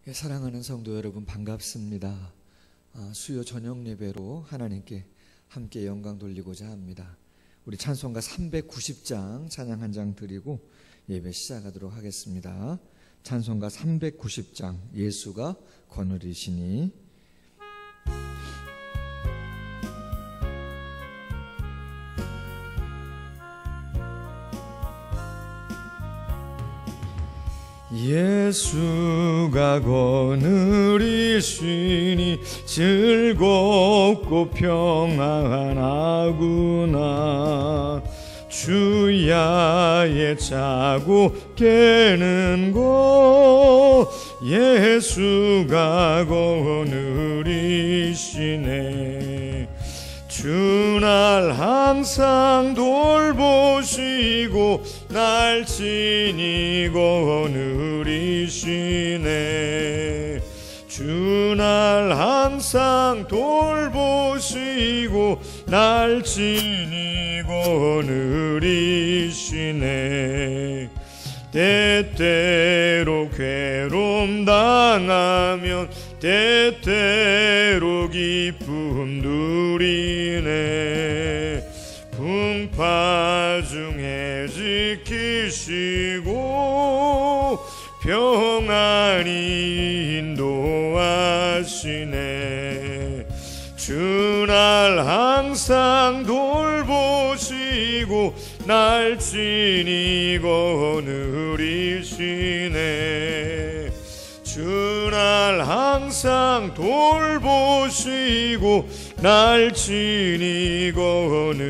사랑하는 성도 여러분, 반갑습니다. 수요 저녁 예배로 하나님께 함께 영광 돌리고자 합니다. 우리 찬송가 390장 찬양 한 장 드리고 예배 시작하도록 하겠습니다. 찬송가 390장 예수가 거느리시니. 예수가 거느리시니 즐겁고 평안하구나. 주야에 자고 깨는 곳 예수가 거느리시네. 주날 항상 돌보시고 날 친히 거느리시네. 주날 항상 돌보시고 날 친히 거느리시네. 때때로 괴로움 당하면 때때로 기쁨 누리네. 풍파 중에 지키시고 평안히 인도하시네. 주날 항상 돌보시고 날 친히 거느리시네. 주날 항상 돌보시고 날 친히 거느리시네.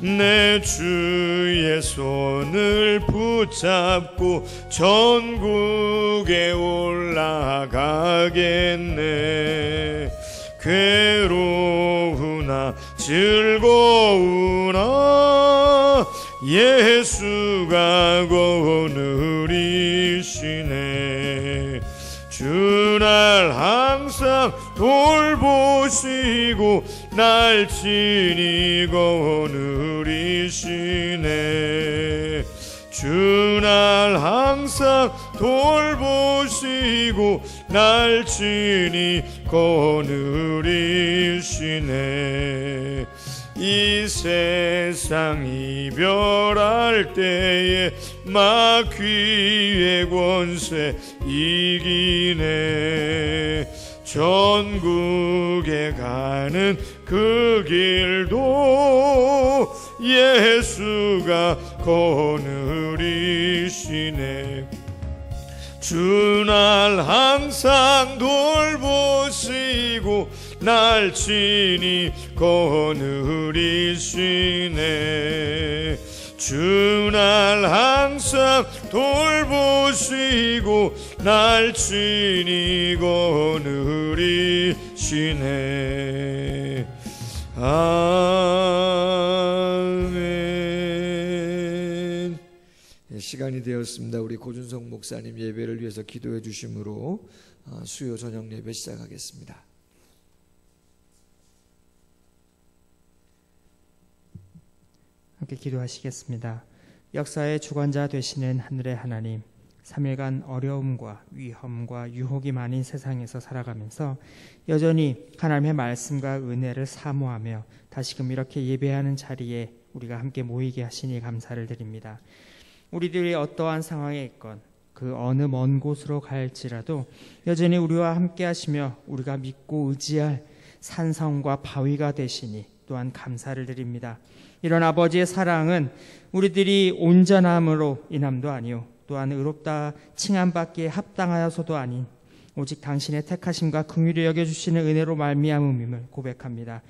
내 주의 손을 붙잡고 전국에 올라가겠네. 괴로우나 즐거우나 예수가 거느리시네. 주날 항상 돌보시고 날 친히 거느리시네. 주날 항상 돌보시고 날 친히 거느리시네. 이 세상 이별할 때에 마귀의 권세 이기네. 전국에 가는 그 길도 예수가 거느리시네. 주날 항상 돌보시고 날 친히 거느리시네. 주날 항상 돌보시고 날 친히 거느리시네. 아멘. 시간이 되었습니다. 우리 고준성 목사님 예배를 위해서 기도해 주심으로 수요 저녁 예배 시작하겠습니다. 함께 기도하시겠습니다. 역사의 주관자 되시는 하늘의 하나님, 3일간 어려움과 위험과 유혹이 많은 세상에서 살아가면서 여전히 하나님의 말씀과 은혜를 사모하며 다시금 이렇게 예배하는 자리에 우리가 함께 모이게 하시니 감사를 드립니다. 우리들이 어떠한 상황에 있건 그 어느 먼 곳으로 갈지라도 여전히 우리와 함께 하시며 우리가 믿고 의지할 산성과 바위가 되시니 또한 감사를 드립니다. 이런 아버지의 사랑은 우리들이 온전함으로 인함도 아니요 또한 의롭다 칭함받기에 합당하여서도 아닌 오직 당신의 택하심과 긍휼히 여겨주시는 은혜로 말미암음임을 고백합니다.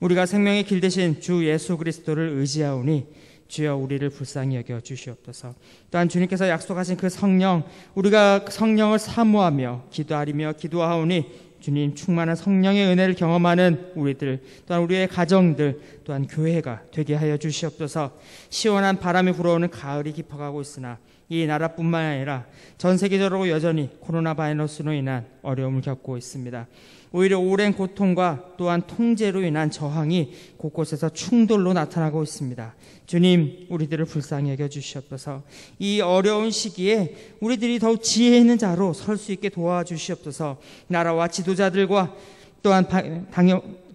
우리가 생명의 길 되신 주 예수 그리스도를 의지하오니 주여 우리를 불쌍히 여겨 주시옵소서. 또한 주님께서 약속하신 그 성령, 우리가 성령을 사모하며 기도하리며 기도하오니 주님 충만한 성령의 은혜를 경험하는 우리들, 또한 우리의 가정들, 또한 교회가 되게 하여 주시옵소서. 시원한 바람이 불어오는 가을이 깊어가고 있으나 이 나라뿐만 아니라 전 세계적으로 여전히 코로나 바이러스로 인한 어려움을 겪고 있습니다. 오히려 오랜 고통과 또한 통제로 인한 저항이 곳곳에서 충돌로 나타나고 있습니다. 주님, 우리들을 불쌍히 여겨주시옵소서. 이 어려운 시기에 우리들이 더욱 지혜 있는 자로 설 수 있게 도와주시옵소서. 나라와 지도자들과 또한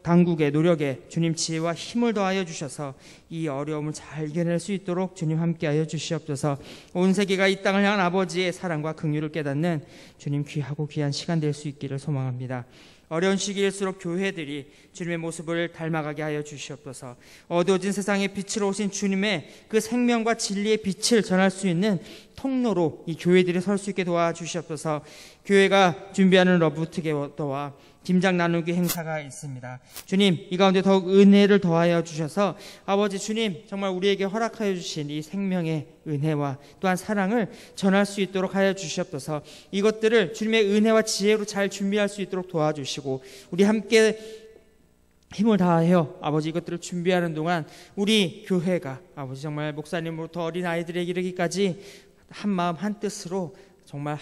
당국의 노력에 주님 지혜와 힘을 더하여 주셔서 이 어려움을 잘 이겨낼 수 있도록 주님 함께하여 주시옵소서. 온 세계가 이 땅을 향한 아버지의 사랑과 긍휼을 깨닫는 주님 귀하고 귀한 시간 될 수 있기를 소망합니다. 어려운 시기일수록 교회들이 주님의 모습을 닮아가게 하여 주시옵소서. 어두워진 세상에 빛으로 오신 주님의 그 생명과 진리의 빛을 전할 수 있는 통로로 이 교회들이 설 수 있게 도와주시옵소서. 교회가 준비하는 러브 투게더와 김장 나누기 행사가 있습니다. 주님, 이 가운데 더욱 은혜를 더하여 주셔서 아버지 주님, 정말 우리에게 허락하여 주신 이 생명의 은혜와 또한 사랑을 전할 수 있도록 하여 주시옵소서. 이것들을 주님의 은혜와 지혜로 잘 준비할 수 있도록 도와주시고, 우리 함께 힘을 다하여 아버지 이것들을 준비하는 동안 우리 교회가 아버지 정말 목사님으로부터 어린 아이들에게 이르기까지 한 마음 한 뜻으로 정말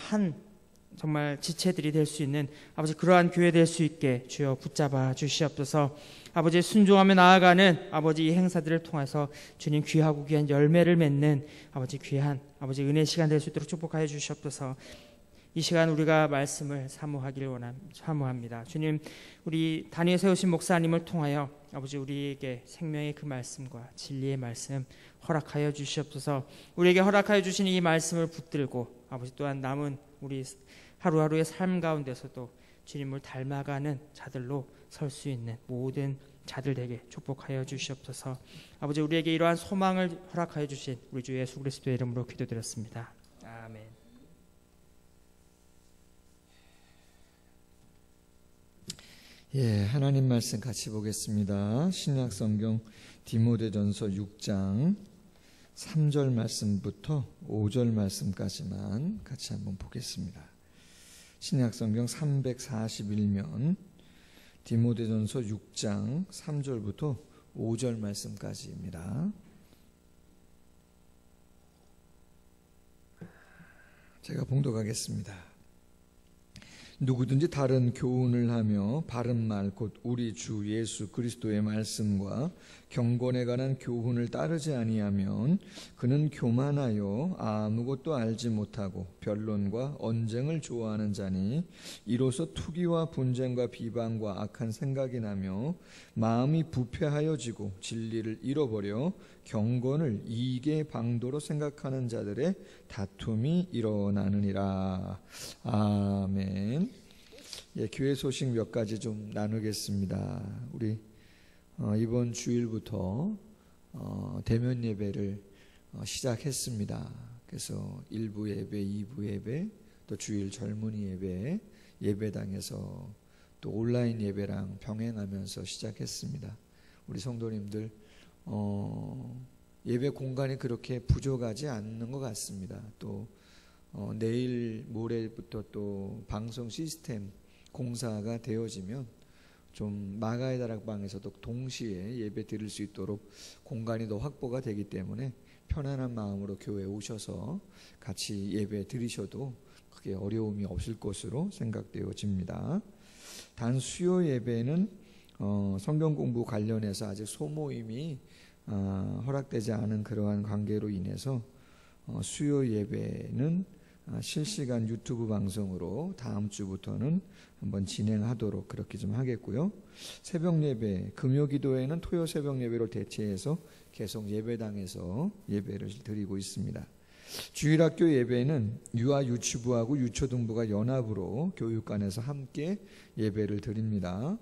지체들이 될 수 있는 아버지 그러한 교회 될 수 있게 주여 붙잡아 주시옵소서. 아버지 순종하며 나아가는 아버지 이 행사들을 통해서 주님 귀하고 귀한 열매를 맺는 아버지 귀한 아버지 은혜 시간 될 수 있도록 축복하여 주시옵소서. 이 시간 우리가 말씀을 사모하기를 사모합니다. 주님, 우리 단위에 세우신 목사님을 통하여 아버지 우리에게 생명의 그 말씀과 진리의 말씀 허락하여 주시옵소서. 우리에게 허락하여 주신 이 말씀을 붙들고 아버지 또한 남은 우리 하루하루의 삶 가운데서도 주님을 닮아가는 자들로 설 수 있는 모든 자들에게 축복하여 주시옵소서. 아버지 우리에게 이러한 소망을 허락하여 주신 우리 주 예수 그리스도의 이름으로 기도드렸습니다. 아멘. 예, 하나님 말씀 같이 보겠습니다. 신약 성경 디모데전서 6장 3절 말씀부터 5절 말씀까지만 같이 한번 보겠습니다. 신약 성경 341면 디모데전서 6장 3절부터 5절 말씀까지입니다. 제가 봉독하겠습니다. 누구든지 다른 교훈을 하며 바른 말 곧 우리 주 예수 그리스도의 말씀과 경건에 관한 교훈을 따르지 아니하면 그는 교만하여 아무것도 알지 못하고 변론과 언쟁을 좋아하는 자니 이로써 투기와 분쟁과 비방과 악한 생각이 나며 마음이 부패하여지고 진리를 잃어버려 경건을 이익의 방도로 생각하는 자들의 다툼이 일어나느니라. 아멘. 예, 교회 소식 몇 가지 좀 나누겠습니다. 우리 이번 주일부터 대면 예배를 시작했습니다. 그래서 1부 예배, 2부 예배, 또 주일 젊은이 예배, 예배당에서 또 온라인 예배랑 병행하면서 시작했습니다. 우리 성도님들 예배 공간이 그렇게 부족하지 않는 것 같습니다. 또 내일 모레부터 또 방송 시스템 공사가 되어지면 좀 마가의 다락방에서도 동시에 예배 드릴 수 있도록 공간이 더 확보가 되기 때문에 편안한 마음으로 교회에 오셔서 같이 예배 드리셔도 크게 어려움이 없을 것으로 생각되어집니다. 단 수요 예배는 성경 공부 관련해서 아직 소모임이 허락되지 않은 그러한 관계로 인해서 수요 예배는 실시간 유튜브 방송으로 다음 주부터는 한번 진행하도록 그렇게 좀 하겠고요. 새벽 예배, 금요 기도회는 토요 새벽 예배로 대체해서 계속 예배당에서 예배를 드리고 있습니다. 주일학교 예배는 유아 유치부하고 유초등부가 연합으로 교육관에서 함께 예배를 드립니다.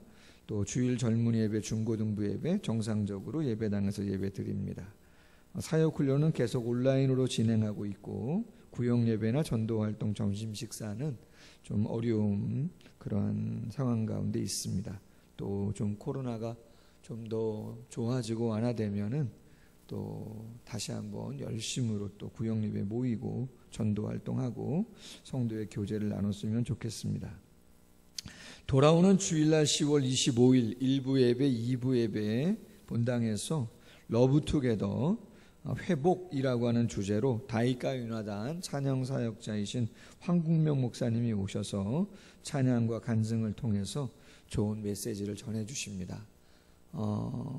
또 주일 젊은이 예배, 중고등부 예배 정상적으로 예배당에서 예배 드립니다. 사역 훈련은 계속 온라인으로 진행하고 있고 구역 예배나 전도 활동, 점심 식사는 좀 어려운 그러한 상황 가운데 있습니다. 또 좀 코로나가 좀 더 좋아지고 완화되면은 또 다시 한번 열심으로 또 구역 예배 모이고 전도 활동하고 성도의 교제를 나눴으면 좋겠습니다. 돌아오는 주일날 10월 25일 1부 예배, 2부 예배 본당에서 러브 투게더 회복이라고 하는 주제로 다이카 윤화단 찬양사역자이신 황국명 목사님이 오셔서 찬양과 간증을 통해서 좋은 메시지를 전해주십니다.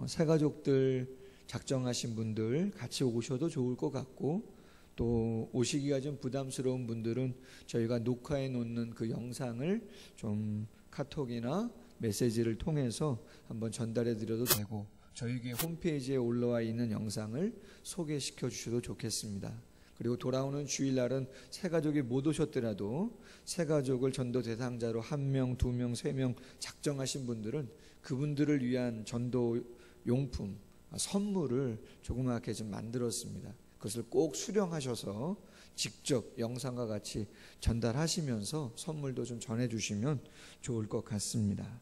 새가족들 작정하신 분들 같이 오셔도 좋을 것 같고, 또 오시기가 좀 부담스러운 분들은 저희가 녹화해 놓는 그 영상을 좀 카톡이나 메시지를 통해서 한번 전달해 드려도 되고, 저희 교회 홈페이지에 올라와 있는 영상을 소개시켜 주셔도 좋겠습니다. 그리고 돌아오는 주일날은 새가족이 못 오셨더라도 새가족을 전도 대상자로 1명, 2명, 3명 작정하신 분들은 그분들을 위한 전도 용품, 선물을 조그맣게 좀 만들었습니다. 그것을 꼭 수령하셔서 직접 영상과 같이 전달하시면서 선물도 좀 전해주시면 좋을 것 같습니다.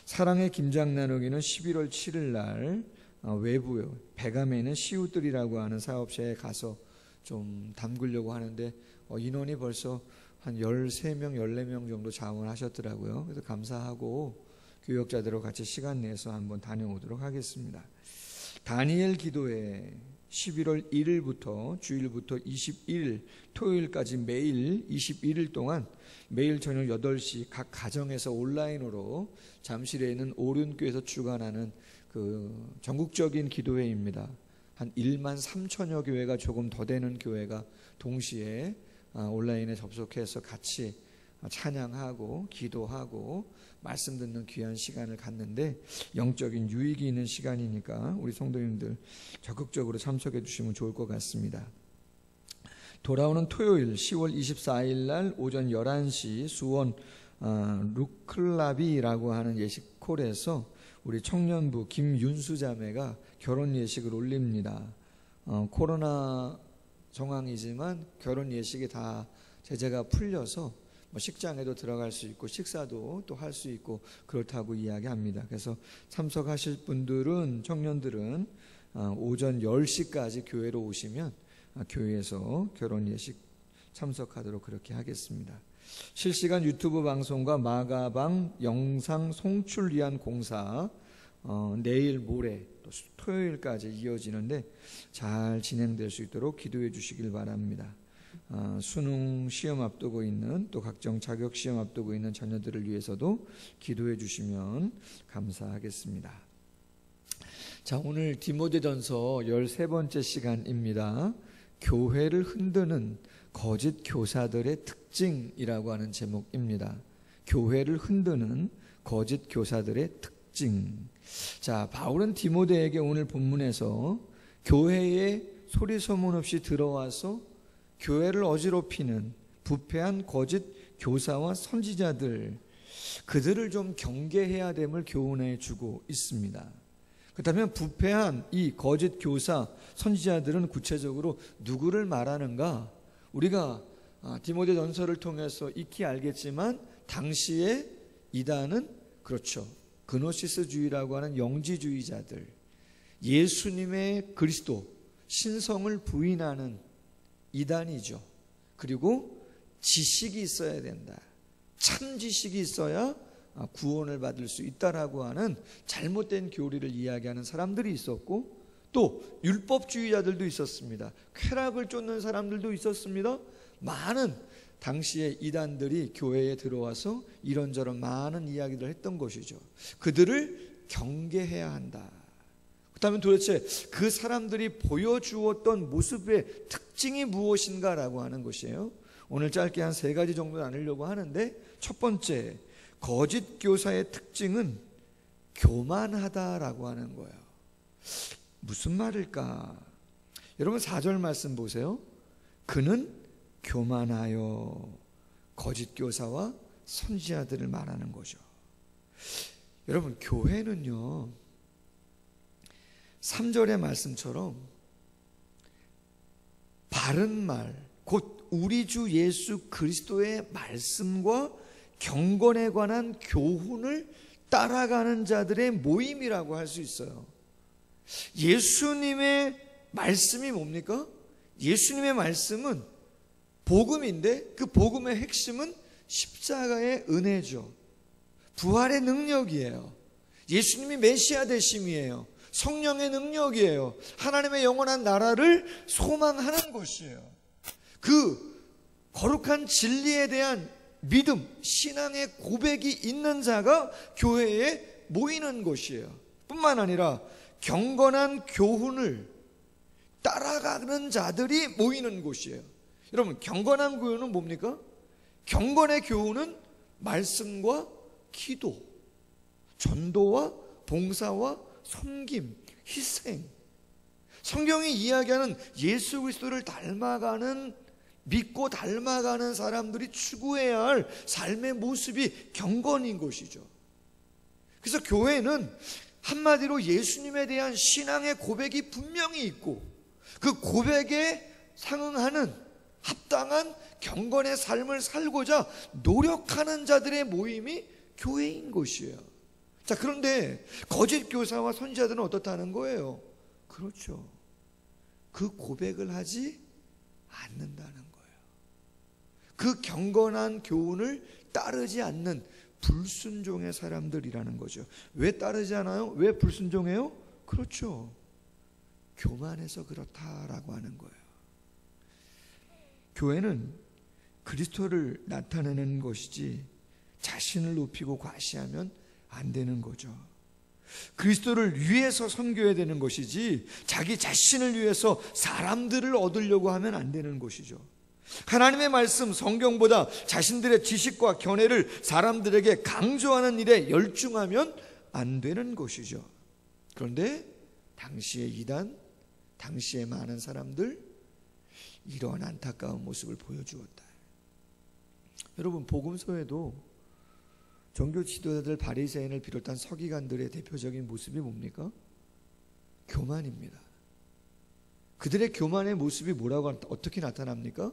사랑의 김장 나누기는 11월 7일 날 외부 배감에 있는 시우들이라고 하는 사업체에 가서 좀 담그려고 하는데 인원이 벌써 한 13명, 14명 정도 자원하셨더라고요. 그래서 감사하고 교역자들과 같이 시간 내서 한번 다녀오도록 하겠습니다. 다니엘 기도회 11월 1일부터 주일부터 21일 토요일까지 매일 21일 동안 매일 저녁 8시 각 가정에서 온라인으로 잠실에 있는 오륜교에서 주관하는 그 전국적인 기도회입니다. 한 1만 3천여 교회가 조금 더 되는 교회가 동시에 온라인에 접속해서 같이 찬양하고 기도하고 말씀 듣는 귀한 시간을 갖는데 영적인 유익이 있는 시간이니까 우리 성도님들 적극적으로 참석해 주시면 좋을 것 같습니다. 돌아오는 토요일 10월 24일 날 오전 11시 수원 루클라비라고 하는 예식홀에서 우리 청년부 김윤수 자매가 결혼 예식을 올립니다. 코로나 정황이지만 결혼 예식이 다 제재가 풀려서 식장에도 들어갈 수 있고 식사도 또 할 수 있고 그렇다고 이야기합니다. 그래서 참석하실 분들은 청년들은 오전 10시까지 교회로 오시면 교회에서 결혼 예식 참석하도록 그렇게 하겠습니다. 실시간 유튜브 방송과 마가방 영상 송출 위한 공사 내일 모레 또 토요일까지 이어지는데 잘 진행될 수 있도록 기도해 주시길 바랍니다. 수능 시험 앞두고 있는 또 각종 자격 시험 앞두고 있는 자녀들을 위해서도 기도해 주시면 감사하겠습니다. 자, 오늘 디모데전서 13번째 시간입니다. 교회를 흔드는 거짓 교사들의 특징이라고 하는 제목입니다. 교회를 흔드는 거짓 교사들의 특징. 자, 바울은 디모데에게 오늘 본문에서 교회에 소리 소문 없이 들어와서 교회를 어지럽히는 부패한 거짓 교사와 선지자들, 그들을 좀 경계해야 됨을 교훈해 주고 있습니다. 그렇다면 부패한 이 거짓 교사, 선지자들은 구체적으로 누구를 말하는가? 우리가 디모데 전서를 통해서 익히 알겠지만 당시에 이단은 그렇죠. 그노시스주의라고 하는 영지주의자들, 예수님의 그리스도, 신성을 부인하는 이단이죠. 그리고 지식이 있어야 된다. 참 지식이 있어야 구원을 받을 수 있다라고 하는 잘못된 교리를 이야기하는 사람들이 있었고, 또 율법주의자들도 있었습니다. 쾌락을 쫓는 사람들도 있었습니다. 많은 당시의 이단들이 교회에 들어와서 이런저런 많은 이야기를 했던 것이죠. 그들을 경계해야 한다. 그렇다면 도대체 그 사람들이 보여주었던 모습의 특징이 무엇인가라고 하는 것이에요. 오늘 짧게 한 3가지 정도 나누려고 하는데, 첫 번째, 거짓 교사의 특징은 교만하다라고 하는 거예요. 무슨 말일까? 여러분 4절 말씀 보세요. 그는 교만하여, 거짓 교사와 선지자들을 말하는 거죠. 여러분 교회는요, 3절의 말씀처럼 바른 말, 곧 우리 주 예수 그리스도의 말씀과 경건에 관한 교훈을 따라가는 자들의 모임이라고 할 수 있어요. 예수님의 말씀이 뭡니까? 예수님의 말씀은 복음인데 그 복음의 핵심은 십자가의 은혜죠. 부활의 능력이에요. 예수님이 메시아 되심이에요. 성령의 능력이에요. 하나님의 영원한 나라를 소망하는 것이에요. 그 거룩한 진리에 대한 믿음, 신앙의 고백이 있는 자가 교회에 모이는 것이에요. 뿐만 아니라 경건한 교훈을 따라가는 자들이 모이는 곳이에요. 여러분, 경건한 교훈은 뭡니까? 경건의 교훈은 말씀과 기도, 전도와 봉사와 섬김, 희생. 성경이 이야기하는 예수 그리스도를 닮아가는, 믿고 닮아가는 사람들이 추구해야 할 삶의 모습이 경건인 것이죠. 그래서 교회는 한마디로 예수님에 대한 신앙의 고백이 분명히 있고, 그 고백에 상응하는 합당한 경건의 삶을 살고자 노력하는 자들의 모임이 교회인 것이에요. 자, 그런데 거짓 교사와 선지자들은 어떻다는 거예요? 그렇죠. 그 고백을 하지 않는다는 거예요. 그 경건한 교훈을 따르지 않는 불순종의 사람들이라는 거죠. 왜 따르지 않아요? 왜 불순종해요? 그렇죠. 교만해서 그렇다라고 하는 거예요. 교회는 그리스도를 나타내는 것이지 자신을 높이고 과시하면 안 되는 거죠. 그리스도를 위해서 섬겨야 되는 것이지 자기 자신을 위해서 사람들을 얻으려고 하면 안 되는 것이죠. 하나님의 말씀, 성경보다 자신들의 지식과 견해를 사람들에게 강조하는 일에 열중하면 안 되는 것이죠. 그런데 당시의 이단, 당시의 많은 사람들, 이러한 안타까운 모습을 보여주었다. 여러분, 복음서에도 종교 지도자들, 바리새인을 비롯한 서기관들의 대표적인 모습이 뭡니까? 교만입니다. 그들의 교만의 모습이 뭐라고, 어떻게 나타납니까?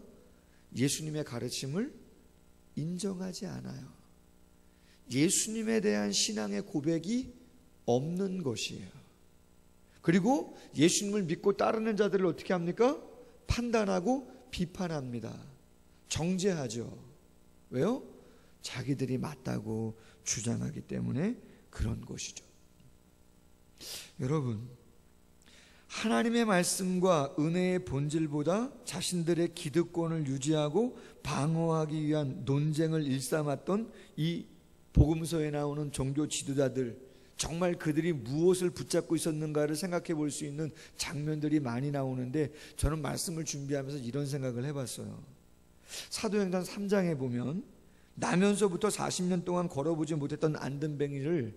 예수님의 가르침을 인정하지 않아요. 예수님에 대한 신앙의 고백이 없는 것이에요. 그리고 예수님을 믿고 따르는 자들을 어떻게 합니까? 판단하고 비판합니다. 정죄하죠. 왜요? 자기들이 맞다고 주장하기 때문에 그런 것이죠. 여러분, 하나님의 말씀과 은혜의 본질보다 자신들의 기득권을 유지하고 방어하기 위한 논쟁을 일삼았던 이 복음서에 나오는 종교 지도자들, 정말 그들이 무엇을 붙잡고 있었는가를 생각해 볼 수 있는 장면들이 많이 나오는데, 저는 말씀을 준비하면서 이런 생각을 해봤어요. 사도행전 3장에 보면 나면서부터 40년 동안 걸어보지 못했던 안든뱅이를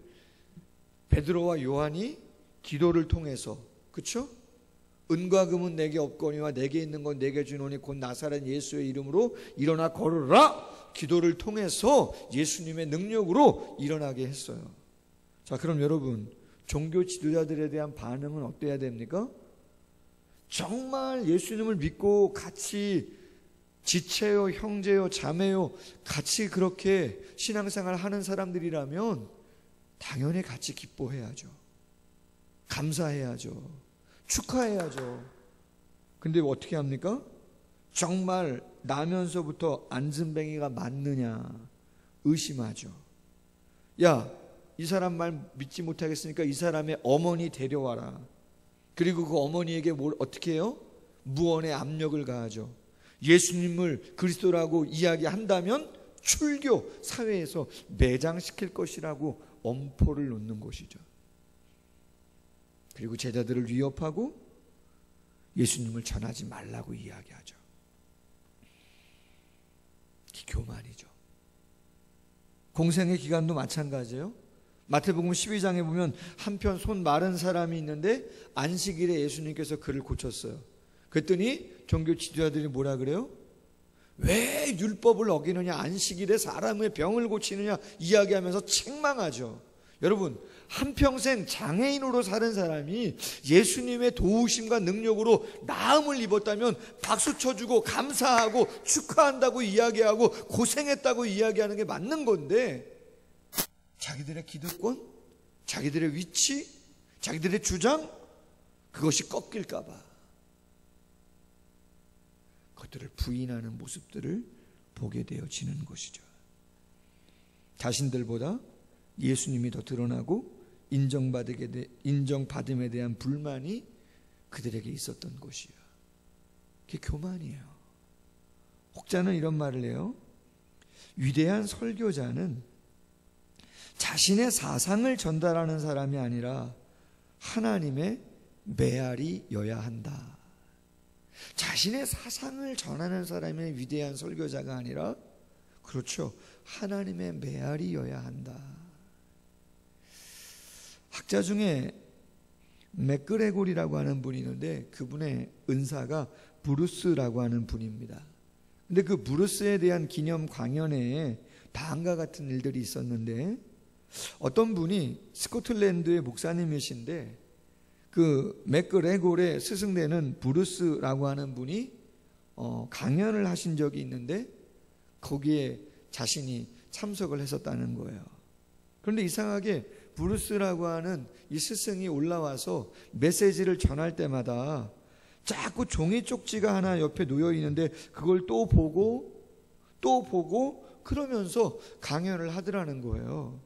베드로와 요한이 기도를 통해서, 그렇죠? 은과 금은 내게 없거니와 내게 있는 건 내게 주노니 곧 나사렛 예수의 이름으로 일어나 걸으라, 기도를 통해서 예수님의 능력으로 일어나게 했어요. 자, 그럼 여러분, 종교 지도자들에 대한 반응은 어때야 됩니까? 정말 예수님을 믿고 같이 지체요, 형제요, 자매요, 같이 그렇게 신앙생활 하는 사람들이라면 당연히 같이 기뻐해야죠. 감사해야죠. 축하해야죠. 근데 어떻게 합니까? 정말 나면서부터 안진뱅이가 맞느냐 의심하죠. 야, 이 사람 말 믿지 못하겠으니까 이 사람의 어머니 데려와라. 그리고 그 어머니에게 뭘 어떻게 해요? 무언의 압력을 가하죠. 예수님을 그리스도라고 이야기한다면 출교 사회에서 매장시킬 것이라고 엄포를 놓는 것이죠. 그리고 제자들을 위협하고 예수님을 전하지 말라고 이야기하죠. 교만이죠. 공생의 기간도 마찬가지예요. 마태복음 12장에 보면 한편 손 마른 사람이 있는데 안식일에 예수님께서 그를 고쳤어요. 그랬더니 종교 지도자들이 뭐라 그래요? 왜 율법을 어기느냐, 안식일에 사람의 병을 고치느냐 이야기하면서 책망하죠. 여러분, 한평생 장애인으로 사는 사람이 예수님의 도우심과 능력으로 나음을 입었다면 박수 쳐주고 감사하고 축하한다고 이야기하고 고생했다고 이야기하는 게 맞는 건데, 자기들의 기득권, 자기들의 위치, 자기들의 주장, 그것이 꺾일까 봐 그것들을 부인하는 모습들을 보게 되어지는 것이죠. 자신들보다 예수님이 더 드러나고 인정받음에 대한 불만이 그들에게 있었던 것이에요. 그게 교만이에요. 혹자는 이런 말을 해요. 위대한 설교자는 자신의 사상을 전달하는 사람이 아니라 하나님의 메아리여야 한다. 자신의 사상을 전하는 사람이 위대한 설교자가 아니라, 그렇죠, 하나님의 메아리여야 한다. 학자 중에 맥그레골이라고 하는 분이 있는데 그분의 은사가 브루스라고 하는 분입니다. 근데 그 브루스에 대한 기념 강연회에 다음과 같은 일들이 있었는데, 어떤 분이 스코틀랜드의 목사님이신데 그 맥그레골의 스승되는 브루스라고 하는 분이 강연을 하신 적이 있는데 거기에 자신이 참석을 했었다는 거예요. 그런데 이상하게 브루스라고 하는 이 스승이 올라와서 메시지를 전할 때마다 자꾸 종이 쪽지가 하나 옆에 놓여 있는데 그걸 또 보고 그러면서 강연을 하더라는 거예요.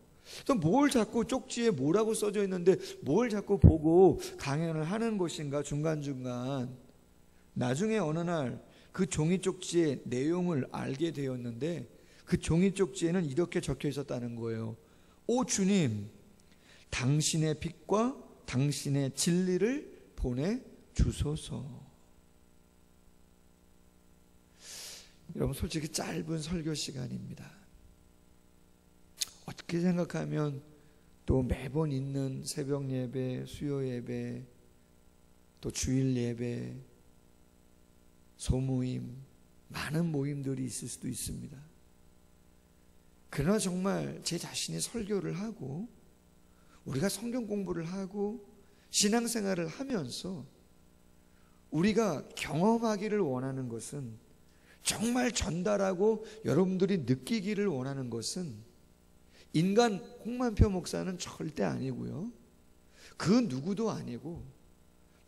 또 뭘 자꾸 쪽지에 뭐라고 써져 있는데 뭘 자꾸 보고 강연을 하는 것인가 중간중간. 나중에 어느 날 그 종이 쪽지의 내용을 알게 되었는데 그 종이 쪽지에는 이렇게 적혀 있었다는 거예요. 오 주님, 당신의 빛과 당신의 진리를 보내주소서. 여러분, 솔직히 짧은 설교 시간입니다. 어떻게 생각하면 또 매번 있는 새벽 예배, 수요 예배, 또 주일 예배, 소모임, 많은 모임들이 있을 수도 있습니다. 그러나 정말 제 자신이 설교를 하고 우리가 성경 공부를 하고 신앙생활을 하면서 우리가 경험하기를 원하는 것은, 정말 전달하고 여러분들이 느끼기를 원하는 것은 인간 홍만표 목사는 절대 아니고요, 그 누구도 아니고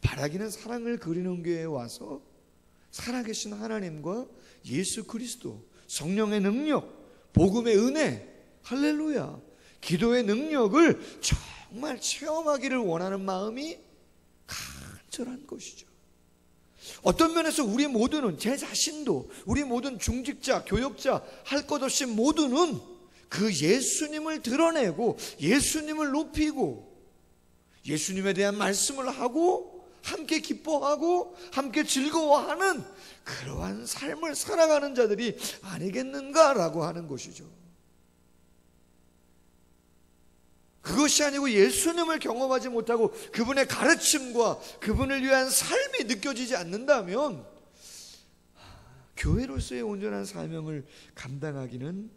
바라기는 사랑을 그리는 교회에 와서 살아계신 하나님과 예수 그리스도, 성령의 능력, 복음의 은혜, 할렐루야, 기도의 능력을 정말 체험하기를 원하는 마음이 간절한 것이죠. 어떤 면에서 우리 모두는, 제 자신도, 우리 모든 중직자, 교역자 할 것 없이 모두는 그 예수님을 드러내고 예수님을 높이고 예수님에 대한 말씀을 하고 함께 기뻐하고 함께 즐거워하는 그러한 삶을 살아가는 자들이 아니겠는가라고 하는 것이죠. 그것이 아니고 예수님을 경험하지 못하고 그분의 가르침과 그분을 위한 삶이 느껴지지 않는다면 교회로서의 온전한 사명을 감당하기는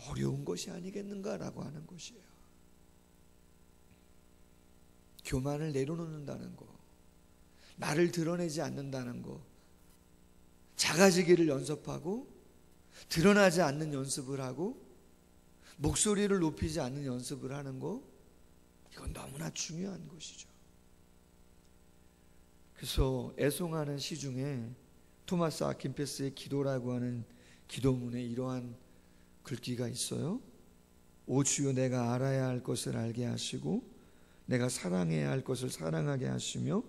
어려운 것이 아니겠는가라고 하는 것이에요. 교만을 내려놓는다는 거, 나를 드러내지 않는다는 거, 작아지기를 연습하고 드러나지 않는 연습을 하고 목소리를 높이지 않는 연습을 하는 거, 이건 너무나 중요한 것이죠. 그래서 애송하는 시 중에 토마스 아킨페스의 기도라고 하는 기도문에 이러한 글귀가 있어요. 오 주여, 내가 알아야 할 것을 알게 하시고 내가 사랑해야 할 것을 사랑하게 하시며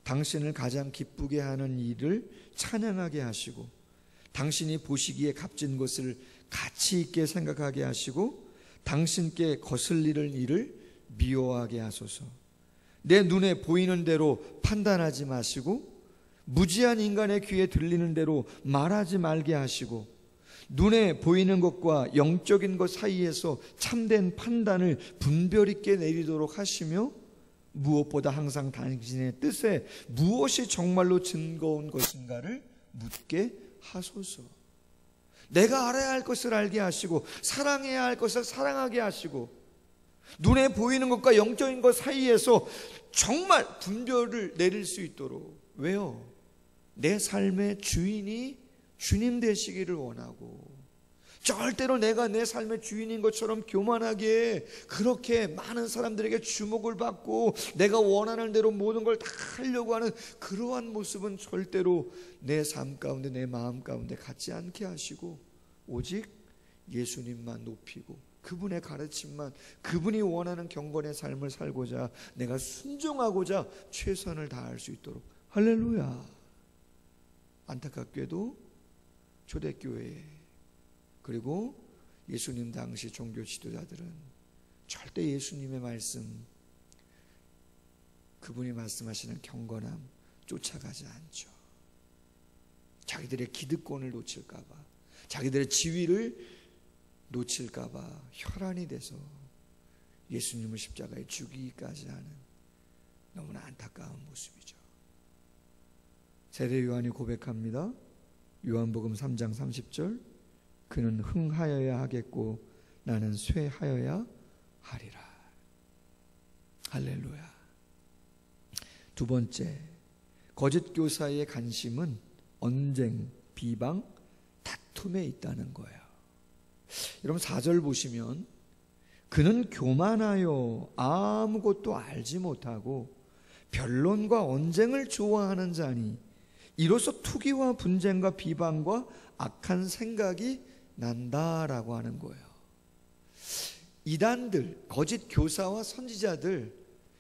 당신을 가장 기쁘게 하는 일을 찬양하게 하시고 당신이 보시기에 값진 것을 가치 있게 생각하게 하시고 당신께 거슬리는 일을 미워하게 하소서. 내 눈에 보이는 대로 판단하지 마시고 무지한 인간의 귀에 들리는 대로 말하지 말게 하시고 눈에 보이는 것과 영적인 것 사이에서 참된 판단을 분별 있게 내리도록 하시며 무엇보다 항상 당신의 뜻에 무엇이 정말로 즐거운 것인가를 묻게 하소서. 내가 알아야 할 것을 알게 하시고 사랑해야 할 것을 사랑하게 하시고 눈에 보이는 것과 영적인 것 사이에서 정말 분별을 내릴 수 있도록. 왜요? 내 삶의 주인이 주님 되시기를 원하고 절대로 내가 내 삶의 주인인 것처럼 교만하게 그렇게 많은 사람들에게 주목을 받고 내가 원하는 대로 모든 걸 다 하려고 하는 그러한 모습은 절대로 내 삶 가운데, 내 마음 가운데 갖지 않게 하시고 오직 예수님만 높이고 그분의 가르침만, 그분이 원하는 경건의 삶을 살고자, 내가 순종하고자 최선을 다할 수 있도록. 할렐루야. 안타깝게도 초대교회 그리고 예수님 당시 종교 지도자들은 절대 예수님의 말씀, 그분이 말씀하시는 경건함 쫓아가지 않죠. 자기들의 기득권을 놓칠까봐, 자기들의 지위를 놓칠까봐 혈안이 돼서 예수님을 십자가에 죽이기까지 하는 너무나 안타까운 모습이죠. 세례 요한이 고백합니다. 요한복음 3장 30절, 그는 흥하여야 하겠고 나는 쇠하여야 하리라. 할렐루야. 두 번째, 거짓 교사의 관심은 언쟁, 비방, 다툼에 있다는 거예요. 여러분 4절 보시면, 그는 교만하여 아무것도 알지 못하고 변론과 언쟁을 좋아하는 자니 이로써 투기와 분쟁과 비방과 악한 생각이 난다라고 하는 거예요. 이단들, 거짓 교사와 선지자들,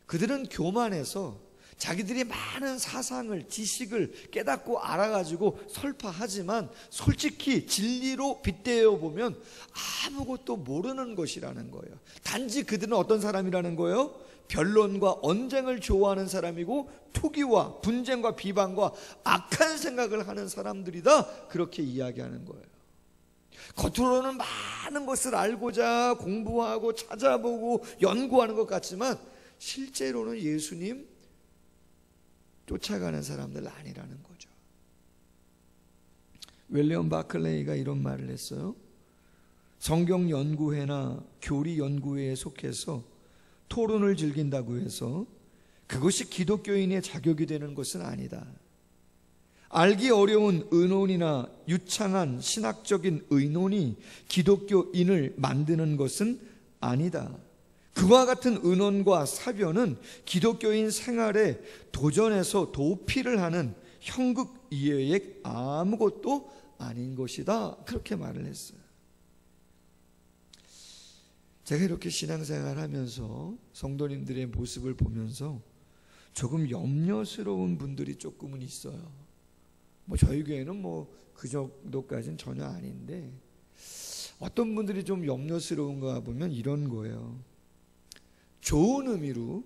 그들은 교만해서 자기들이 많은 사상을, 지식을 깨닫고 알아가지고 설파하지만 솔직히 진리로 빗대어 보면 아무것도 모르는 것이라는 거예요. 단지 그들은 어떤 사람이라는 거예요? 변론과 언쟁을 좋아하는 사람이고 투기와 분쟁과 비방과 악한 생각을 하는 사람들이다, 그렇게 이야기하는 거예요. 겉으로는 많은 것을 알고자 공부하고 찾아보고 연구하는 것 같지만 실제로는 예수님 쫓아가는 사람들 아니라는 거죠. 윌리엄 바클레이가 이런 말을 했어요. 성경 연구회나 교리 연구회에 속해서 토론을 즐긴다고 해서 그것이 기독교인의 자격이 되는 것은 아니다. 알기 어려운 의논이나 유창한 신학적인 의논이 기독교인을 만드는 것은 아니다. 그와 같은 의논과 사변은 기독교인 생활에 도전해서 도피를 하는 형극 이외에 아무것도 아닌 것이다, 그렇게 말을 했어요. 제가 이렇게 신앙생활 하면서 성도님들의 모습을 보면서 조금 염려스러운 분들이 조금은 있어요. 저희 교회는 그 정도까지는 전혀 아닌데, 어떤 분들이 좀 염려스러운가 보면 이런 거예요. 좋은 의미로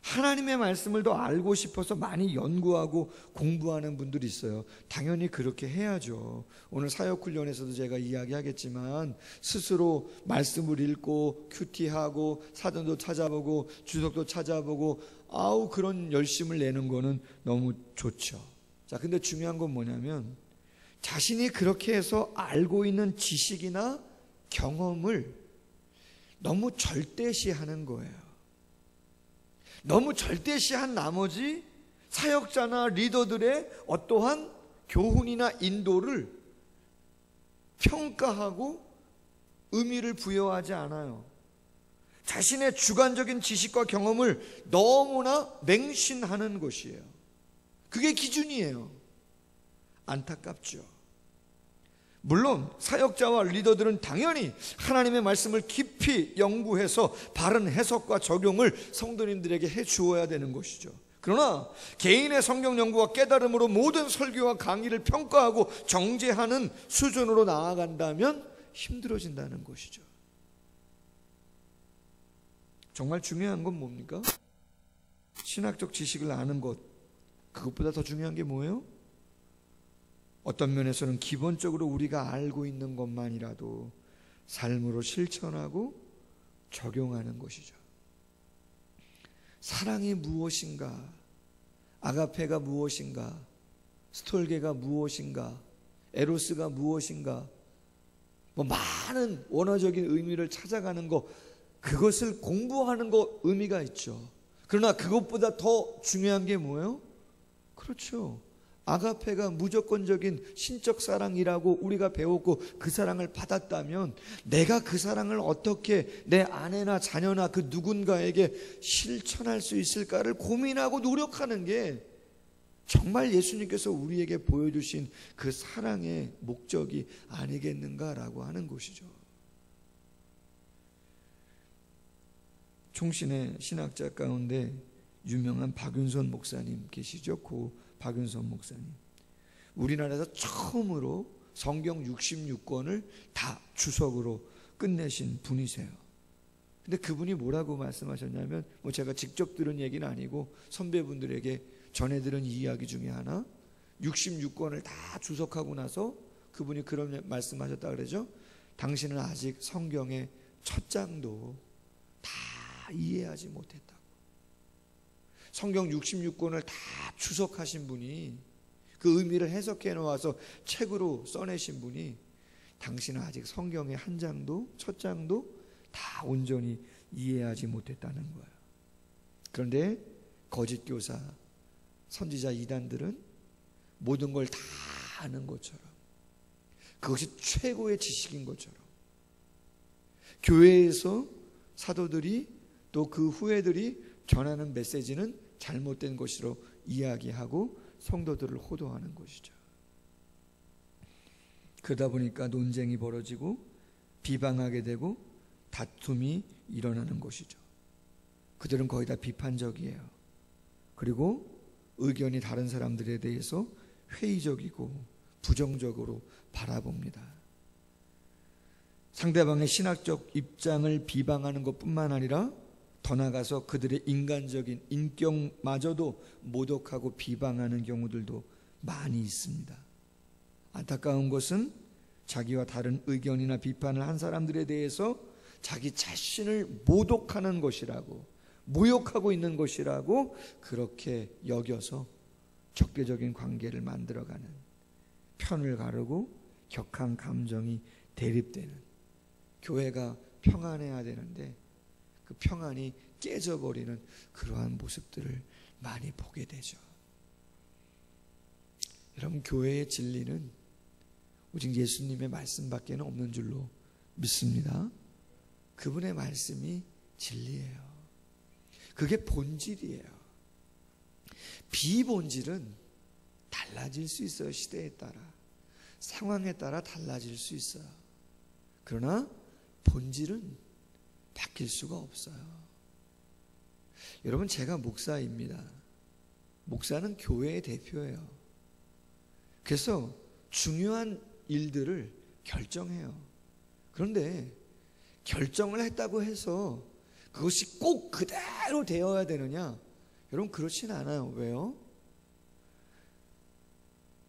하나님의 말씀을 더 알고 싶어서 많이 연구하고 공부하는 분들이 있어요. 당연히 그렇게 해야죠. 오늘 사역훈련에서도 제가 이야기하겠지만 스스로 말씀을 읽고 큐티하고 사전도 찾아보고 주석도 찾아보고 그런 열심을 내는 거는 너무 좋죠. 자, 근데 중요한 건 뭐냐면 자신이 그렇게 해서 알고 있는 지식이나 경험을 너무 절대시하는 거예요. 너무 절대시한 나머지 사역자나 리더들의 어떠한 교훈이나 인도를 평가하고 의미를 부여하지 않아요. 자신의 주관적인 지식과 경험을 너무나 맹신하는 것이에요. 그게 기준이에요. 안타깝죠. 물론 사역자와 리더들은 당연히 하나님의 말씀을 깊이 연구해서 바른 해석과 적용을 성도님들에게 해 주어야 되는 것이죠. 그러나 개인의 성경 연구와 깨달음으로 모든 설교와 강의를 평가하고 정죄하는 수준으로 나아간다면 힘들어진다는 것이죠. 정말 중요한 건 뭡니까? 신학적 지식을 아는 것, 그것보다 더 중요한 게 뭐예요? 어떤 면에서는 기본적으로 우리가 알고 있는 것만이라도 삶으로 실천하고 적용하는 것이죠. 사랑이 무엇인가? 아가페가 무엇인가? 스톨게가 무엇인가? 에로스가 무엇인가? 많은 원어적인 의미를 찾아가는 것, 그것을 공부하는 것 의미가 있죠. 그러나 그것보다 더 중요한 게 뭐예요? 그렇죠. 아가페가 무조건적인 신적 사랑이라고 우리가 배웠고 그 사랑을 받았다면 내가 그 사랑을 어떻게 내 아내나 자녀나 그 누군가에게 실천할 수 있을까를 고민하고 노력하는 게 정말 예수님께서 우리에게 보여주신 그 사랑의 목적이 아니겠는가라고 하는 것이죠. 총신의 신학자 가운데 유명한 박윤선 목사님 계시죠? 고 박윤선 목사님. 우리나라에서 처음으로 성경 66권을 다 주석으로 끝내신 분이세요. 근데 그분이 뭐라고 말씀하셨냐면, 제가 직접 들은 얘기는 아니고 선배분들에게 전해 들은 이야기 중에 하나, 66권을 다 주석하고 나서 그분이 그런 말씀하셨다 그러죠. 당신은 아직 성경의 첫 장도 다 이해하지 못했다고. 성경 66권을 다 주석하신 분이, 그 의미를 해석해 놓아서 책으로 써내신 분이, 당신은 아직 성경의 한 장도, 첫 장도 다 온전히 이해하지 못했다는 거예요. 그런데 거짓 교사, 선지자 이단들은 모든 걸 다 아는 것처럼, 그것이 최고의 지식인 것처럼, 교회에서 사도들이 또 그 후예들이 전하는 메시지는 잘못된 것으로 이야기하고 성도들을 호도하는 것이죠. 그러다 보니까 논쟁이 벌어지고 비방하게 되고 다툼이 일어나는 것이죠. 그들은 거의 다 비판적이에요. 그리고 의견이 다른 사람들에 대해서 회의적이고 부정적으로 바라봅니다. 상대방의 신학적 입장을 비방하는 것뿐만 아니라 더 나아가서 그들의 인간적인 인격마저도 모독하고 비방하는 경우들도 많이 있습니다. 안타까운 것은 자기와 다른 의견이나 비판을 한 사람들에 대해서 자기 자신을 모독하는 것이라고, 모욕하고 있는 것이라고 그렇게 여겨서 적대적인 관계를 만들어가는, 편을 가르고 격한 감정이 대립되는, 교회가 평안해야 되는데 그 평안이 깨져버리는 그러한 모습들을 많이 보게 되죠. 여러분, 교회의 진리는 오직 예수님의 말씀밖에 없는 줄로 믿습니다. 그분의 말씀이 진리예요. 그게 본질이에요. 비본질은 달라질 수 있어요. 시대에 따라, 상황에 따라 달라질 수 있어요. 그러나 본질은 바뀔 수가 없어요. 여러분, 제가 목사입니다. 목사는 교회의 대표예요. 그래서 중요한 일들을 결정해요. 그런데 결정을 했다고 해서 그것이 꼭 그대로 되어야 되느냐? 여러분, 그렇진 않아요. 왜요?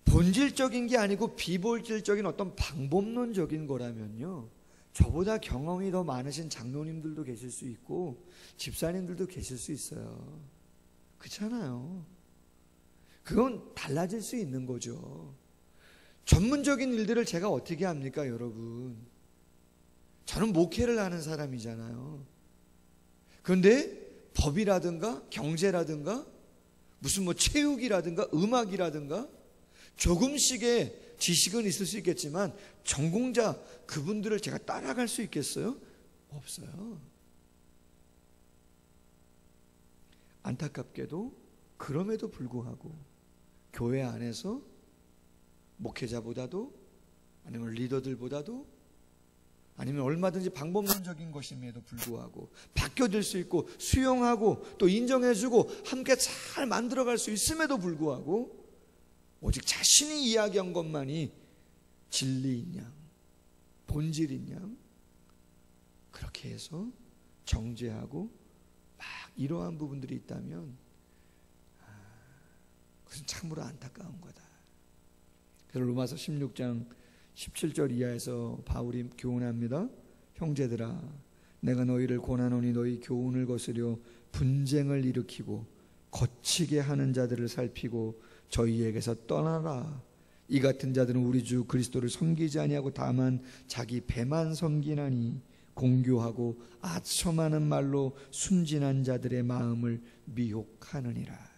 본질적인 게 아니고 비본질적인 어떤 방법론적인 거라면요, 저보다 경험이 더 많으신 장로님들도 계실 수 있고 집사님들도 계실 수 있어요. 그렇잖아요. 그건 달라질 수 있는 거죠. 전문적인 일들을 제가 어떻게 합니까, 여러분? 저는 목회를 하는 사람이잖아요. 그런데 법이라든가 경제라든가 무슨 체육이라든가 음악이라든가 조금씩의 지식은 있을 수 있겠지만 전공자 그분들을 제가 따라갈 수 있겠어요? 없어요. 안타깝게도 그럼에도 불구하고 교회 안에서 목회자보다도, 아니면 리더들보다도, 아니면 얼마든지 방법론적인 것임에도 불구하고 바뀌어질 수 있고 수용하고 또 인정해주고 함께 잘 만들어갈 수 있음에도 불구하고 오직 자신이 이야기한 것만이 진리인 양, 본질인 양, 그렇게 해서 정죄하고 막 이러한 부분들이 있다면 그것은 참으로 안타까운 거다. 그래서 로마서 16장 17절 이하에서 바울이 교훈합니다. 형제들아, 내가 너희를 권하노니 너희 교훈을 거스려 분쟁을 일으키고 거치게 하는 자들을 살피고 저희에게서 떠나라. 이 같은 자들은 우리 주 그리스도를 섬기지 아니하고 다만 자기 배만 섬기나니 공교하고 아첨하는 말로 순진한 자들의 마음을 미혹하느니라.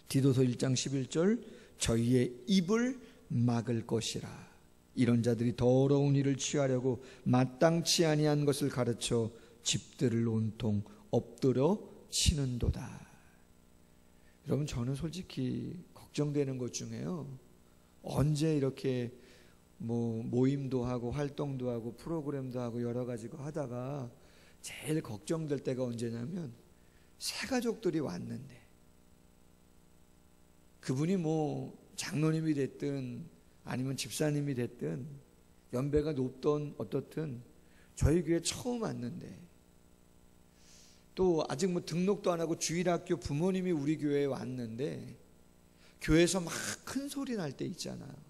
디도서 1장 11절 저희의 입을 막을 것이라. 이런 자들이 더러운 일을 취하려고 마땅치 아니한 것을 가르쳐 집들을 온통 엎드려 치는도다. 여러분, 저는 솔직히 걱정되는 것 중에요, 언제 이렇게 모임도 하고 활동도 하고 프로그램도 하고 여러 가지고 하다가 제일 걱정될 때가 언제냐면 새가족들이 왔는데 그분이 뭐 장로님이 됐든 아니면 집사님이 됐든 연배가 높든 어떻든 저희 교회 처음 왔는데 또 아직 뭐 등록도 안 하고 주일학교 부모님이 우리 교회에 왔는데 교회에서 막 큰 소리 날 때 있잖아요.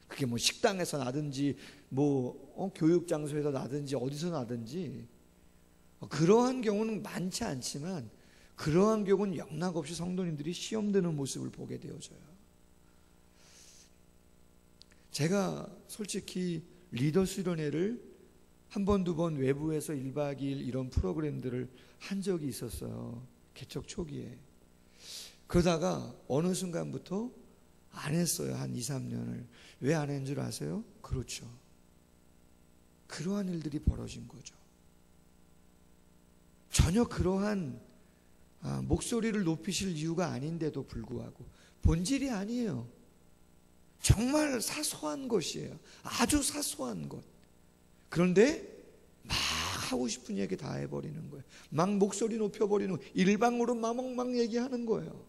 그게 뭐 식당에서 나든지 뭐 교육 장소에서 나든지 어디서 나든지 그러한 경우는 많지 않지만 그러한 경우는 영락없이 성도님들이 시험 드는 모습을 보게 되어져요. 제가 솔직히 리더 수련회를 한 번, 두 번 외부에서 1박 2일 이런 프로그램들을 한 적이 있었어요. 개척 초기에. 그러다가 어느 순간부터 안 했어요. 한 2, 3년을. 왜 안 했는 줄 아세요? 그렇죠. 그러한 일들이 벌어진 거죠. 전혀 그러한 목소리를 높이실 이유가 아닌데도 불구하고 본질이 아니에요. 정말 사소한 것이에요. 아주 사소한 것. 그런데 막 하고 싶은 얘기 다 해버리는 거예요. 막 목소리 높여버리는 거예요. 일방으로 막 얘기하는 거예요.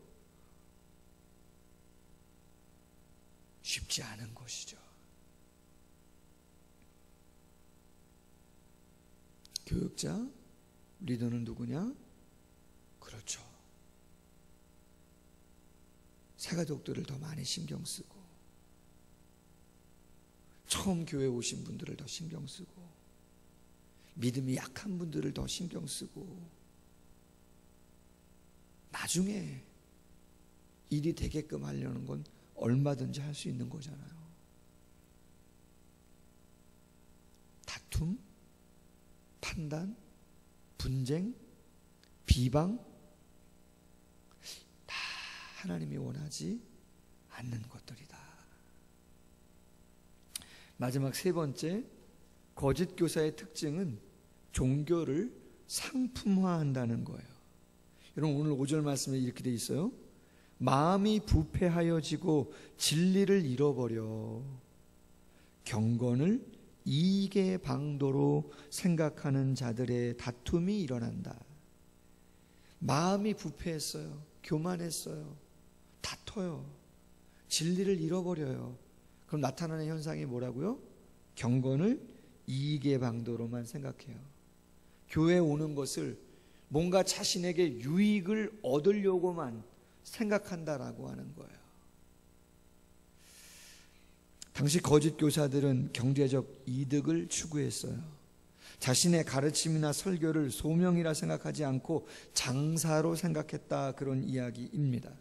쉽지 않은 것이죠. 교육자, 리더는 누구냐? 그렇죠. 새가족들을 더 많이 신경 쓰고 처음 교회 오신 분들을 더 신경 쓰고 믿음이 약한 분들을 더 신경 쓰고 나중에 일이 되게끔 하려는 건 얼마든지 할 수 있는 거잖아요. 다툼, 판단, 분쟁, 비방 다 하나님이 원하지 않는 것들이다. 마지막 세 번째, 거짓 교사의 특징은 종교를 상품화한다는 거예요. 여러분 오늘 5절 말씀에 이렇게 돼 있어요. 마음이 부패하여지고 진리를 잃어버려 경건을 이익의 방도로 생각하는 자들의 다툼이 일어난다. 마음이 부패했어요. 교만했어요. 다퉈요. 진리를 잃어버려요. 그럼 나타나는 현상이 뭐라고요? 경건을 이익의 방도로만 생각해요. 교회에 오는 것을 뭔가 자신에게 유익을 얻으려고만 생각한다라고 하는 거예요. 당시 거짓 교사들은 경제적 이득을 추구했어요. 자신의 가르침이나 설교를 소명이라 생각하지 않고 장사로 생각했다, 그런 이야기입니다.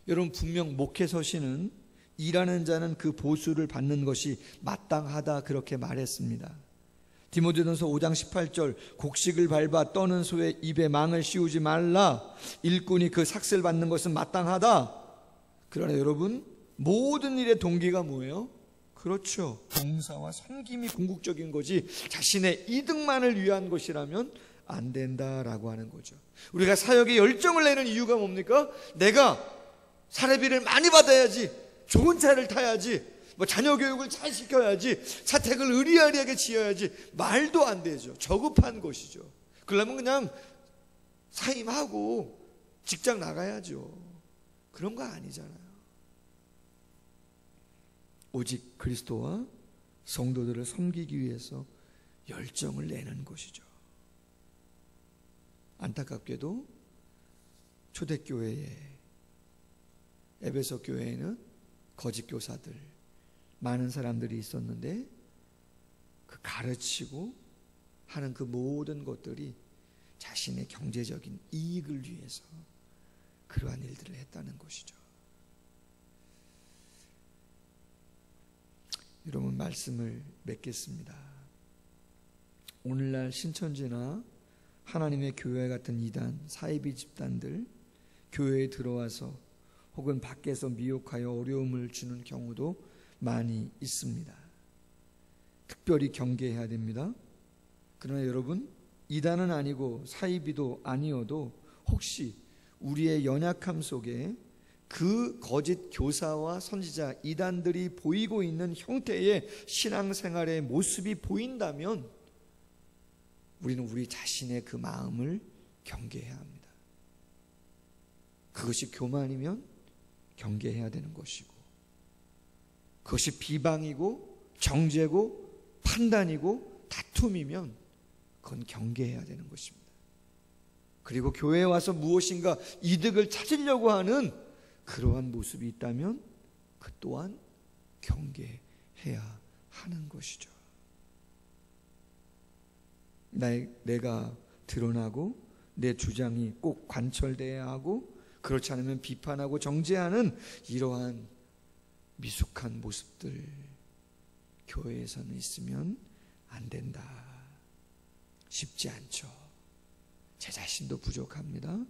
여러분 분명 목회 서신은 일하는 자는 그 보수를 받는 것이 마땅하다 그렇게 말했습니다. 디모데전서 5장 18절 곡식을 밟아 떠는 소의 입에 망을 씌우지 말라. 일꾼이 그 삭슬 받는 것은 마땅하다. 그러나 여러분 모든 일의 동기가 뭐예요? 그렇죠. 봉사와 섬김이 궁극적인 거지 자신의 이득만을 위한 것이라면 안 된다라고 하는 거죠. 우리가 사역에 열정을 내는 이유가 뭡니까? 내가 사례비를 많이 받아야지, 좋은 차를 타야지, 뭐 자녀 교육을 잘 시켜야지, 사택을 의리아리하게 지어야지. 말도 안 되죠. 저급한 것이죠. 그러려면 그냥 사임하고 직장 나가야죠. 그런 거 아니잖아요. 오직 그리스도와 성도들을 섬기기 위해서 열정을 내는 것이죠. 안타깝게도 초대교회에, 에베소 교회에는 거짓 교사들 많은 사람들이 있었는데 그 가르치고 하는 그 모든 것들이 자신의 경제적인 이익을 위해서 그러한 일들을 했다는 것이죠. 여러분 말씀을 맺겠습니다. 오늘날 신천지나 하나님의 교회 같은 이단, 사이비 집단들 교회에 들어와서 혹은 밖에서 미혹하여 어려움을 주는 경우도 많이 있습니다. 특별히 경계해야 됩니다. 그러나 여러분 이단은 아니고 사이비도 아니어도 혹시 우리의 연약함 속에 그 거짓 교사와 선지자 이단들이 보이고 있는 형태의 신앙생활의 모습이 보인다면 우리는 우리 자신의 그 마음을 경계해야 합니다. 그것이 교만이면 경계해야 되는 것이고, 그것이 비방이고 정죄고 판단이고 다툼이면 그건 경계해야 되는 것입니다. 그리고 교회에 와서 무엇인가 이득을 찾으려고 하는 그러한 모습이 있다면 그 또한 경계해야 하는 것이죠. 내가 드러나고 내 주장이 꼭 관철돼야 하고, 그렇지 않으면 비판하고 정죄하는 이러한 미숙한 모습들, 교회에서는 있으면 안 된다. 쉽지 않죠. 제 자신도 부족합니다.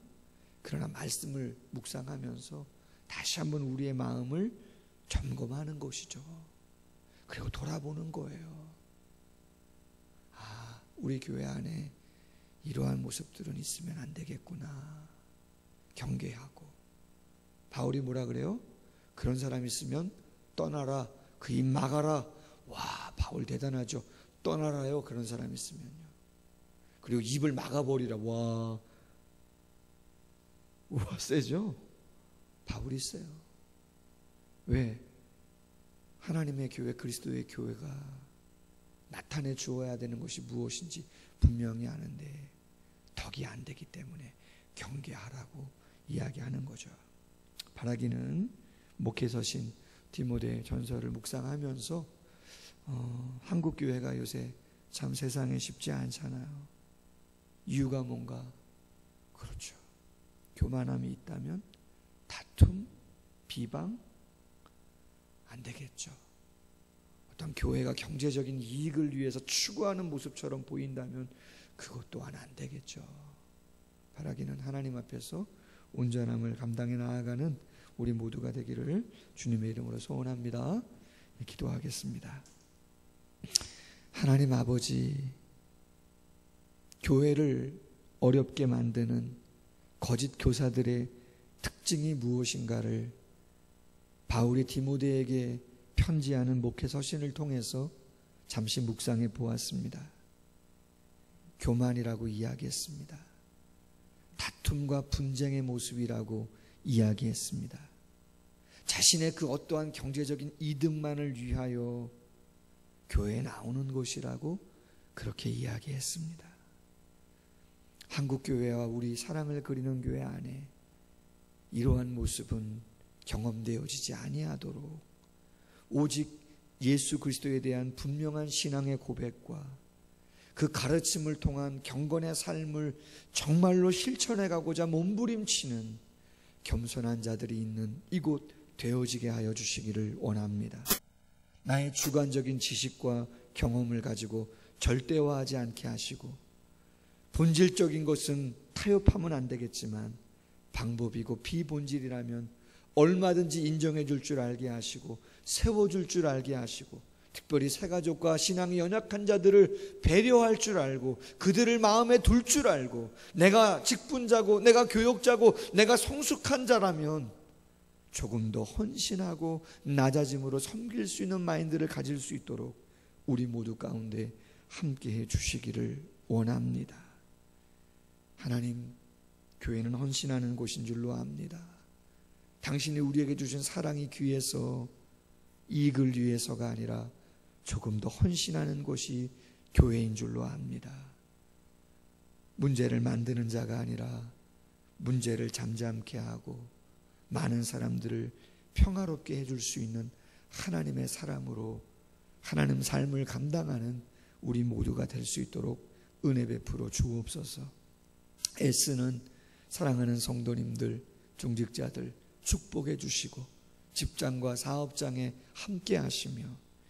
그러나 말씀을 묵상하면서 다시 한번 우리의 마음을 점검하는 것이죠. 그리고 돌아보는 거예요. 우리 교회 안에 이러한 모습들은 있으면 안 되겠구나. 경계하고. 바울이 뭐라 그래요? 그런 사람 있으면 떠나라, 그 입 막아라. 와, 바울 대단하죠. 떠나라요, 그런 사람 있으면요. 그리고 입을 막아버리라. 와, 세죠? 바울이 세요. 왜? 하나님의 교회, 그리스도의 교회가 나타내 주어야 되는 것이 무엇인지 분명히 아는데 덕이 안 되기 때문에 경계하라고 이야기하는 거죠. 바라기는 목회서신 디모데 전서를 묵상하면서 한국 교회가 요새 참 세상에 쉽지 않잖아요. 이유가 뭔가? 그렇죠. 교만함이 있다면 다툼, 비방 안 되겠죠. 어떤 교회가 경제적인 이익을 위해서 추구하는 모습처럼 보인다면 그것 또한 안 되겠죠. 바라기는 하나님 앞에서 온전함을 감당해 나아가는 우리 모두가 되기를 주님의 이름으로 소원합니다. 기도하겠습니다. 하나님 아버지, 교회를 어렵게 만드는 거짓 교사들의 특징이 무엇인가를 바울이 디모데에게 편지하는 목회 서신을 통해서 잠시 묵상해 보았습니다. 교만이라고 이야기했습니다. 다툼과 분쟁의 모습이라고 이야기했습니다. 자신의 그 어떠한 경제적인 이득만을 위하여 교회에 나오는 것이라고 그렇게 이야기했습니다. 한국교회와 우리 사랑을 그리는 교회 안에 이러한 모습은 경험되어지지 아니하도록 오직 예수 그리스도에 대한 분명한 신앙의 고백과 그 가르침을 통한 경건의 삶을 정말로 실천해가고자 몸부림치는 겸손한 자들이 있는 이곳 되어지게 하여 주시기를 원합니다. 나의 주관적인 지식과 경험을 가지고 절대화하지 않게 하시고, 본질적인 것은 타협하면 안 되겠지만 방법이고 비본질이라면 얼마든지 인정해 줄 줄 알게 하시고 세워줄 줄 알게 하시고, 특별히 새가족과 신앙이 연약한 자들을 배려할 줄 알고 그들을 마음에 둘 줄 알고, 내가 직분자고 내가 교역자고 내가 성숙한 자라면 조금 더 헌신하고 낮아짐으로 섬길 수 있는 마인드를 가질 수 있도록 우리 모두 가운데 함께해 주시기를 원합니다. 하나님, 교회는 헌신하는 곳인 줄로 압니다. 당신이 우리에게 주신 사랑이 귀해서 이익을 위해서가 아니라 조금 더 헌신하는 곳이 교회인 줄로 압니다. 문제를 만드는 자가 아니라 문제를 잠잠케 하고 많은 사람들을 평화롭게 해줄 수 있는 하나님의 사람으로 하나님 삶을 감당하는 우리 모두가 될 수 있도록 은혜 베풀어 주옵소서. 애쓰는 사랑하는 성도님들, 중직자들 축복해 주시고 집장과 사업장에 함께 하시며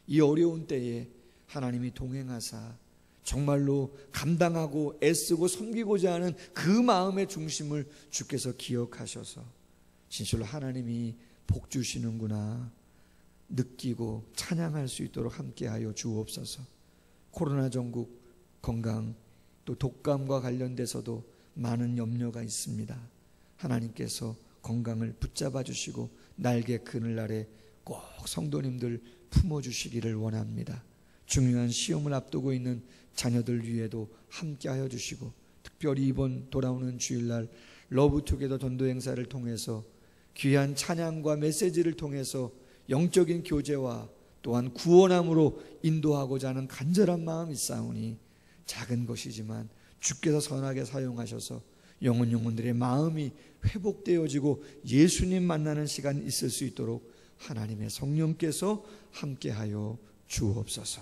이 어려운 때에 하나님이 동행하사 정말로 감당하고 애쓰고 섬기고자 하는 그 마음의 중심을 주께서 기억하셔서 진실로 하나님이 복 주시는구나 느끼고 찬양할 수 있도록 함께하여 주옵소서. 코로나 전국 건강 또 독감과 관련돼서도 많은 염려가 있습니다. 하나님께서 건강을 붙잡아 주시고 날개 그늘 아래 꼭 성도님들 품어주시기를 원합니다. 중요한 시험을 앞두고 있는 자녀들 위에도 함께하여 주시고, 특별히 이번 돌아오는 주일날 러브투게더 전도 행사를 통해서 귀한 찬양과 메시지를 통해서 영적인 교제와 또한 구원함으로 인도하고자 하는 간절한 마음이 있사오니 작은 것이지만 주께서 선하게 사용하셔서 영혼들의 마음이 회복되어지고 예수님 만나는 시간이 있을 수 있도록 하나님의 성령께서 함께하여 주옵소서.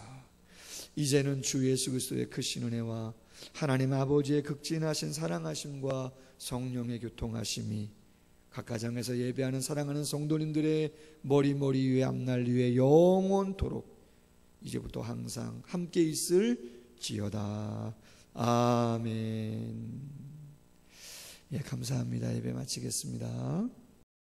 이제는 주 예수 그리스도의 크신 은혜와 하나님 아버지의 극진하신 사랑하심과 성령의 교통하심이 각 가정에서 예배하는 사랑하는 성도님들의 머리 위에 앞날 위에 영원토록 이제부터 항상 함께 있을지어다. 아멘. 예, 감사합니다. 예배 마치겠습니다.